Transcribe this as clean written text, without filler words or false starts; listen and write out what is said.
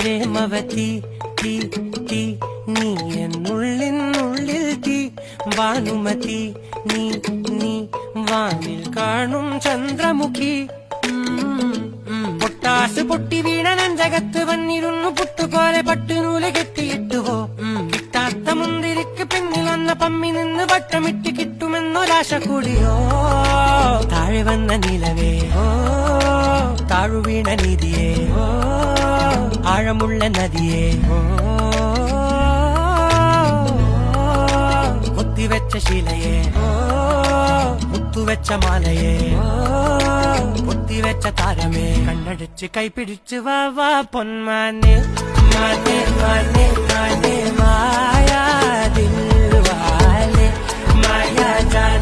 പ്രേമവതി തീ തീ നീ എന്നുള്ളിൽ തീ ഭാനുമതി നീ നീ വാനിൽ കാണും ചന്ദ്രമുഖി പൊട്ടാസ് പൊട്ടി വീണ നെഞ്ചകത്ത് വന്നിരുന്നു പുട്ടുപോലെ പട്ടുനൂല് കെട്ടിയിട്ടുവോ കിട്ടാത്ത മുന്തിരിക്ക് പിന്നിൽ വന്ന പമ്മി നിന്ന് വട്ടമിട്ട് കിട്ടുമെന്നൊരാശ കൂടിയോ താഴെ വന്ന നിലവേ താഴുവീണ നിധിയേ ആഴമുള്ള നദിയേ കൊത്തിവെച്ച ശിലയേ മുത്തുവെച്ച മാലയേ കൊത്തിവെച്ച താരമേ കണ്ണടിച്ച് കൈപിടിച്ച് വാ വാ പൊന്മാനെ മാനെ മാനെ മാനെ മായാ ദിൽ വാലെ മായാ ജാൻ